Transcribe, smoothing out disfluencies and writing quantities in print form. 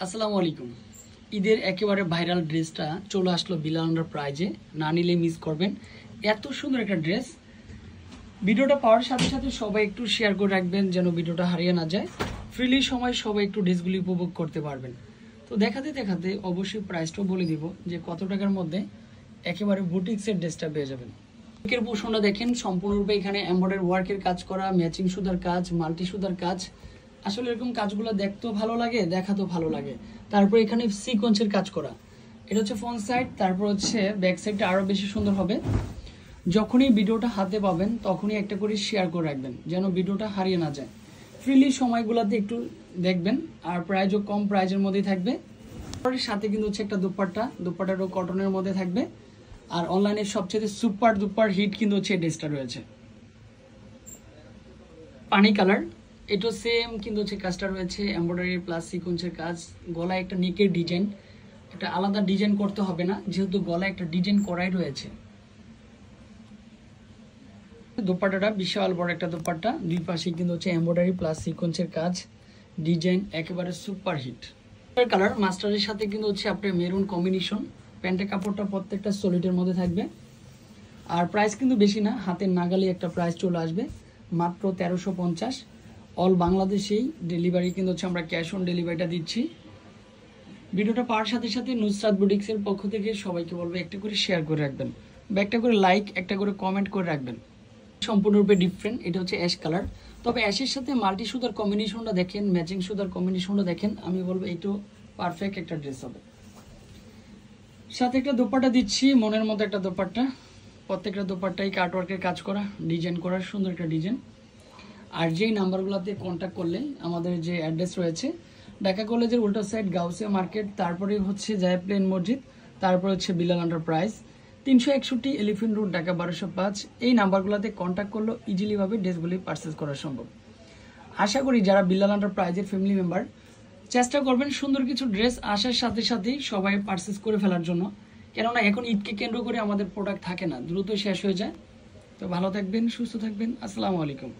আসসালামু আলাইকুম। ঈদের একেবারে ভাইরাল ড্রেসটা চলে আসলো বিলাল আন্ডার প্রাইজে, না নিলে মিস করবেন। এত সুন্দর একটা ড্রেস। ভিডিওটা পাওয়ার সাথে সাথে সবাই একটু শেয়ার করে রাখবেন যেন ভিডিওটা হারিয়ে না যায়। ফ্রিলি সময় সবাই একটু ড্রেসগুলি উপভোগ করতে পারবেন। তো দেখাতে দেখাতে অবশ্যই প্রাইসটাও বলে দিব যে কত টাকার মধ্যে একেবারে বুটিক্সের ড্রেসটা পেয়ে যাবেন। বুটিকের পোষণটা দেখেন সম্পূর্ণরূপে এখানে এমব্রয়ডারি ওয়ার্কের কাজ করা, ম্যাচিং সুতার কাজ, মাল্টি সুতার কাজ। আসলে এরকম কাজগুলো দেখতেও ভালো লাগে, দেখাতেও ভালো লাগে। তারপর এখানে সিকোয়েন্সের কাজ করা, এটা হচ্ছে ফ্রন্ট সাইড, তারপর হচ্ছে ব্যাক সাইডটা আরো বেশি সুন্দর হবে। যখনই ভিডিওটা হাতে পাবেন তখনই একটা করে শেয়ার করে রাখবেন যেন ভিডিওটা হারিয়ে না যায়। ফ্রিলি সময়গুলোতে একটু দেখবেন, আর প্রাইসও কম প্রাইজের মধ্যেই থাকবে। সাথে কিন্তু হচ্ছে একটা দুপাট্টাটাও কটনের মধ্যে থাকবে। আর অনলাইনের সবচেয়ে সুপার দুপার হিট কিন্তু হচ্ছে এই ড্রেসটা রয়েছে, পানি কালার। এটা সেম কিন্তু হচ্ছে কাজটা রয়েছে এমব্রয়ডারি প্লাস সিকোয়েন্সের কাজ। গলায় একটা নেকের ডিজাইন, একটা আলাদা ডিজাইন করতে হবে না যেহেতু গলায় একটা ডিজাইন করাই রয়েছে। দোপাট্টাটা বিশাল বড় একটা দোপাট্টা, দুই পাশে কিন্তু হচ্ছে এমব্রয়ডারি প্লাস সিকোয়েন্সের কাজ, ডিজাইন একেবারে সুপার হিট। কালার মাস্টারের সাথে কিন্তু হচ্ছে আপনার মেরুন কম্বিনেশন। প্যান্টের কাপড়টা প্রত্যেকটা সলিডের মধ্যে থাকবে। আর প্রাইস কিন্তু বেশি না, হাতের নাগালি একটা প্রাইস চলে আসবে মাত্র 1350। অল বাংলাদেশেই ডেলিভারি কিন্তু হচ্ছে আমরা ক্যাশ অন ডেলিভারিটা দিচ্ছি। ভিডিওটা পাওয়ার সাথে সাথে নুসরাত বুটিক্সের পক্ষ থেকে সবাইকে বলবো একটা করে শেয়ার করে রাখবেন বা একটা করে লাইক, একটা করে কমেন্ট করে রাখবেন। সম্পূর্ণরূপে ডিফারেন্ট, এটা হচ্ছে অ্যাশ কালার। তবে অ্যাশের সাথে মাল্টি সুতার কম্বিনেশনটা দেখেন, ম্যাচিং সুতার কম্বিনেশনটা দেখেন, আমি বলবো এইটাও পারফেক্ট একটা ড্রেস হবে। সাথে একটা দোপাট্টা দিচ্ছি, মনের মতো একটা দোপাট্টা। প্রত্যেকটা দোপাট্টাই কাটওয়ার্কের কাজ করা, ডিজাইন করা, সুন্দর একটা ডিজাইন। আর যেই নাম্বারগুলোতে কন্ট্যাক্ট করলে আমাদের যে অ্যাড্রেস রয়েছে ঢাকা কলেজের উল্টো সাইড গাউসিয়া মার্কেট, তারপরে হচ্ছে জায়েদ প্লেন মসজিদ, তারপর হচ্ছে Bilal enterprise, 361 elephant road, Dhaka 1205। এই নাম্বারগুলোতে কন্ট্যাক্ট করলেও ইজিলিভাবে ড্রেসগুলি পারচেস করা সম্ভব। আশা করি যারা বিলাল এন্টারপ্রাইজের ফ্যামিলি মেম্বার চেষ্টা করবেন সুন্দর কিছু ড্রেস আসার সাথে সাথেই সবাই পারচেস করে ফেলার জন্য, কেননা এখন ঈদকে কেন্দ্র করে আমাদের প্রোডাক্ট থাকে না, দ্রুত শেষ হয়ে যায়। তো ভালো থাকবেন, সুস্থ থাকবেন। আসসালামু আলাইকুম।